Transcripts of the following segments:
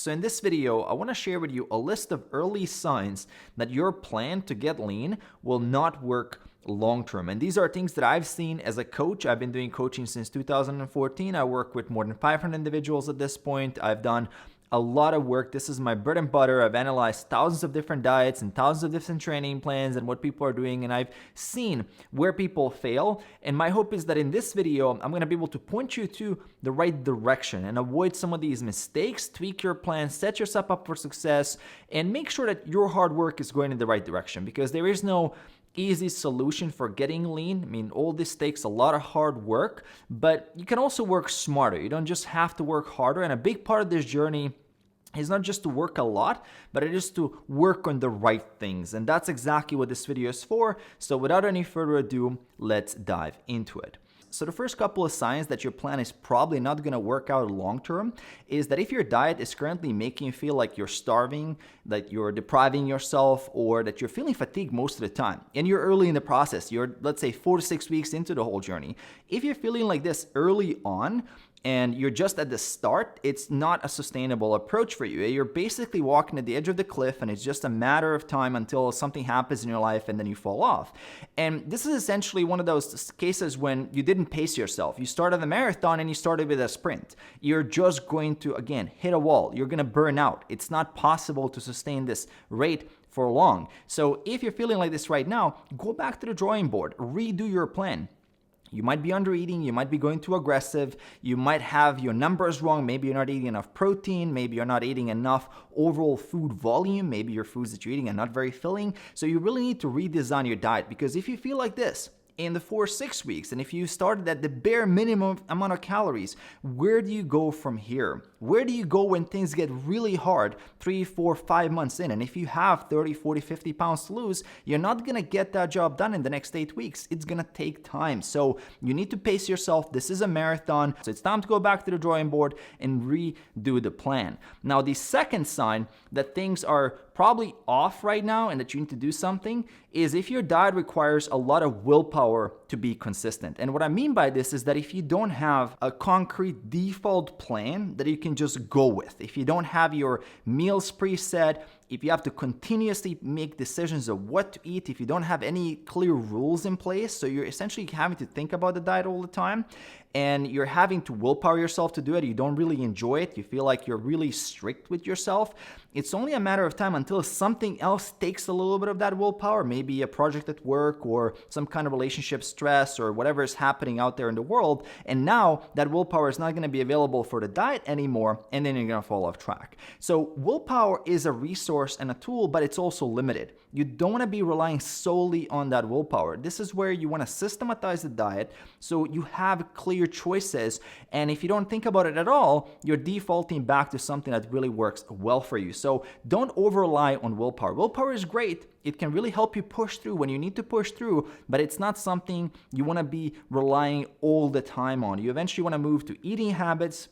So in this video, I want to share with you a list of early signs that your plan to get lean will not work long term. And these are things that I've seen as a coach. I've been doing coaching since 2014. I work with more than 500 individuals at this point. I've done a lot of work. This is my bread and butter. I've analyzed thousands of different diets and thousands of different training plans and what people are doing, and I've seen where people fail. And my hope is that in this video, I'm going to be able to point you to the right direction and avoid some of these mistakes, tweak your plan, set yourself up for success, and make sure that your hard work is going in the right direction, because there is no easy solution for getting lean. I mean, all this takes a lot of hard work, but you can also work smarter. You don't just have to work harder. And a big part of this journey is not just to work a lot, but it is to work on the right things. And that's exactly what this video is for. So without any further ado, let's dive into it. So the first couple of signs that your plan is probably not going to work out long term is that if your diet is currently making you feel like you're starving, that you're depriving yourself, or that you're feeling fatigued most of the time, and you're early in the process, you're, let's say, 4 to 6 weeks into the whole journey. If you're feeling like this early on, and you're just at the start, it's not a sustainable approach for you. You're basically walking at the edge of the cliff, and it's just a matter of time until something happens in your life and then you fall off. And this is essentially one of those cases when you didn't pace yourself. You started the marathon and you started with a sprint. You're just going to, again, hit a wall. You're going to burn out. It's not possible to sustain this rate for long. So if you're feeling like this right now, go back to the drawing board, redo your plan. You might be under eating, you might be going too aggressive, you might have your numbers wrong, maybe you're not eating enough protein, maybe you're not eating enough overall food volume, maybe your foods that you're eating are not very filling. So you really need to redesign your diet, because if you feel like this in the 4-6 weeks, and if you started at the bare minimum amount of calories, where do you go from here? Where do you go when things get really hard 3, 4, 5 months in? And if you have 30, 40, 50 pounds to lose, you're not going to get that job done in the next 8 weeks. It's going to take time. So you need to pace yourself. This is a marathon. So it's time to go back to the drawing board and redo the plan. Now, the second sign that things are probably off right now and that you need to do something is if your diet requires a lot of willpower to be consistent. And what I mean by this is that if you don't have a concrete default plan that you can just go with, if you don't have your meals preset, if you have to continuously make decisions of what to eat, if you don't have any clear rules in place, so you're essentially having to think about the diet all the time, and you're having to willpower yourself to do it, you don't really enjoy it, you feel like you're really strict with yourself, it's only a matter of time until something else takes a little bit of that willpower, maybe a project at work or some kind of relationship stress or whatever is happening out there in the world, and now that willpower is not going to be available for the diet anymore, and then you're going to fall off track. So willpower is a resource and a tool, but it's also limited. You don't want to be relying solely on that willpower. This is where you want to systematize the diet so you have clear choices, and if you don't think about it at all, you're defaulting back to something that really works well for you. So don't over rely on willpower. Willpower is great. It can really help you push through when you need to push through, but it's not something you want to be relying all the time on. You eventually want to move to eating habits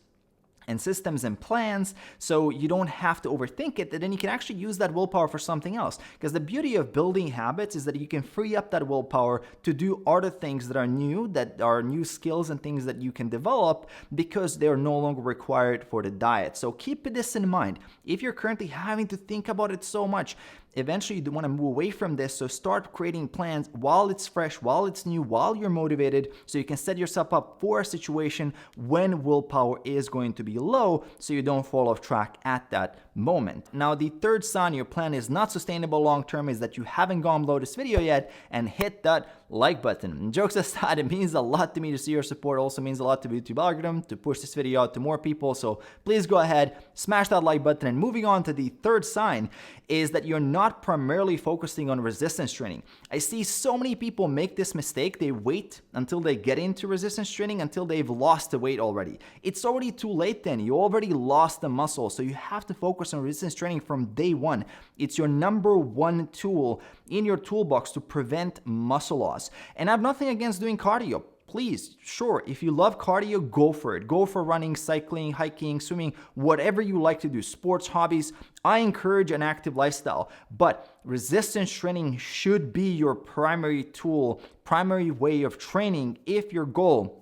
and systems and plans, so you don't have to overthink it, and then you can actually use that willpower for something else. Because the beauty of building habits is that you can free up that willpower to do other things that are new skills and things that you can develop because they're no longer required for the diet. So keep this in mind. If you're currently having to think about it so much, eventually you want to move away from this. So start creating plans while it's fresh, while it's new, while you're motivated, so you can set yourself up for a situation when willpower is going to be low, so you don't fall off track at that moment. Now, the third sign your plan is not sustainable long term is that you haven't gone below this video yet and hit that like button. And jokes aside, it means a lot to me to see your support. It also means a lot to the YouTube algorithm to push this video out to more people. So please go ahead, smash that like button. And moving on to the third sign is that you're not primarily focusing on resistance training. I see so many people make this mistake. They wait until they get into resistance training until they've lost the weight already. It's already too late then. You already lost the muscle. So you have to focus on resistance training from day one. It's your number one tool in your toolbox to prevent muscle loss. And I have nothing against doing cardio. Please, sure, if you love cardio, go for it. Go for running, cycling, hiking, swimming, whatever you like to do, sports, hobbies. I encourage an active lifestyle, but resistance training should be your primary tool, primary way of training if your goal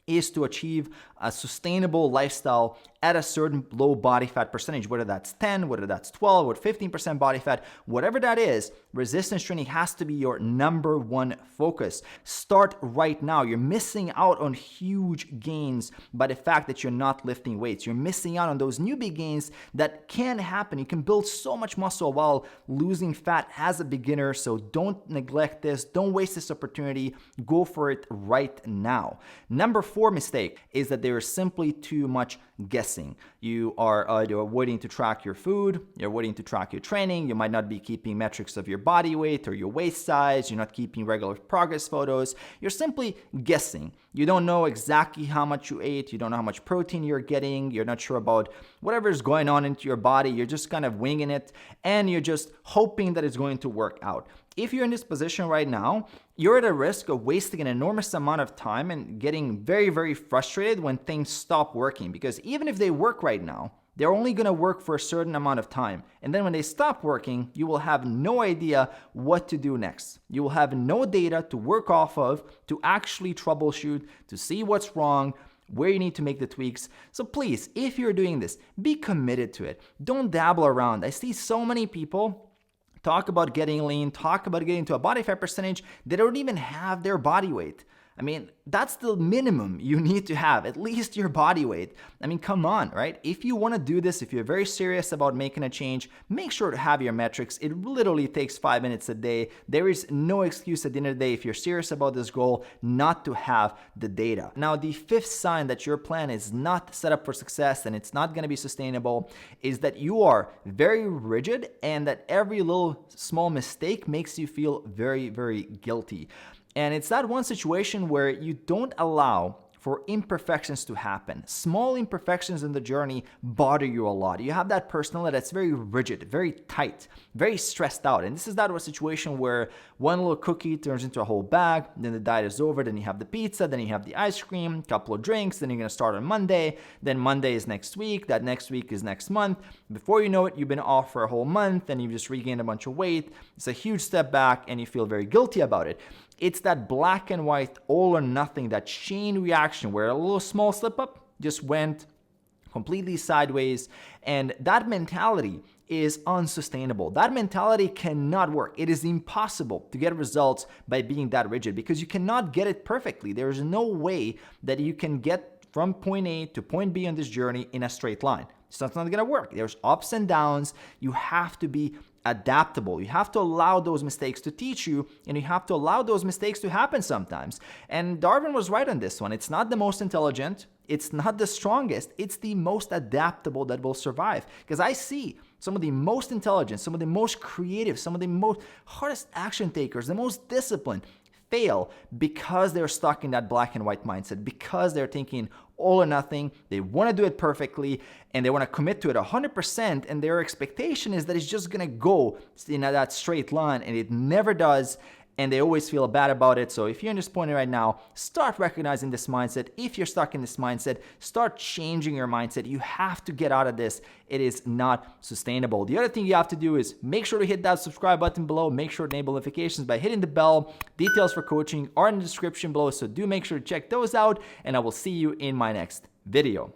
is to achieve a sustainable lifestyle at a certain low body fat percentage, whether that's 10, whether that's 12 or 15% body fat, whatever that is, resistance training has to be your number one focus. Start right now. You're missing out on huge gains by the fact that you're not lifting weights. You're missing out on those newbie gains that can happen. You can build so much muscle while losing fat as a beginner, so don't neglect this. Don't waste this opportunity. Go for it right now. Number 4 mistake is that there is simply too much guessing. You are either waiting to track your food, you're waiting to track your training, you might not be keeping metrics of your body weight or your waist size, you're not keeping regular progress photos, you're simply guessing. You don't know exactly how much you ate, you don't know how much protein you're getting, you're not sure about whatever is going on into your body, you're just kind of winging it, and you're just hoping that it's going to work out. If you're in this position right now, you're at a risk of wasting an enormous amount of time and getting very, very frustrated when things stop working. Because even if they work right now, they're only going to work for a certain amount of time. And then when they stop working, you will have no idea what to do next. You will have no data to work off of, to actually troubleshoot, to see what's wrong, where you need to make the tweaks. So please, if you're doing this, be committed to it. Don't dabble around. I see so many people talk about getting lean, talk about getting to a body fat percentage, they don't even have their body weight. I mean, that's the minimum you need to have, at least your body weight. I mean, come on, right? If you want to do this, if you're very serious about making a change, make sure to have your metrics. It literally takes 5 minutes a day. There is no excuse at the end of the day, if you're serious about this goal, not to have the data. Now, the 5th sign that your plan is not set up for success and it's not going to be sustainable is that you are very rigid and that every little small mistake makes you feel very, very guilty. And it's that one situation where you don't allow for imperfections to happen. Small imperfections in the journey bother you a lot. You have that personality that's very rigid, very tight, very stressed out. And this is that situation where one little cookie turns into a whole bag, then the diet is over, then you have the pizza, then you have the ice cream, couple of drinks, then you're gonna start on Monday, then Monday is next week, that next week is next month. Before you know it, you've been off for a whole month and you've just regained a bunch of weight. It's a huge step back and you feel very guilty about it. It's that black and white, all or nothing, that chain reaction where a little small slip up just went completely sideways. And that mentality is unsustainable. That mentality cannot work. It is impossible to get results by being that rigid because you cannot get it perfectly. There is no way that you can get from point A to point B on this journey in a straight line. It's not going to work. There's ups and downs. You have to be adaptable. You have to allow those mistakes to teach you, and you have to allow those mistakes to happen sometimes. And Darwin was right on this one. It's not the most intelligent, it's not the strongest, it's the most adaptable that will survive. Because I see some of the most intelligent, some of the most creative, some of the most hardest action takers, the most disciplined, fail because they're stuck in that black and white mindset, because they're thinking all or nothing, they want to do it perfectly, and they want to commit to it 100%, and their expectation is that it's just going to go in that straight line, and it never does, and they always feel bad about it. So if you're in this point right now, start recognizing this mindset. If you're stuck in this mindset, start changing your mindset. You have to get out of this. It is not sustainable. The other thing you have to do is make sure to hit that subscribe button below. Make sure to enable notifications by hitting the bell. Details for coaching are in the description below, so do make sure to check those out, and I will see you in my next video.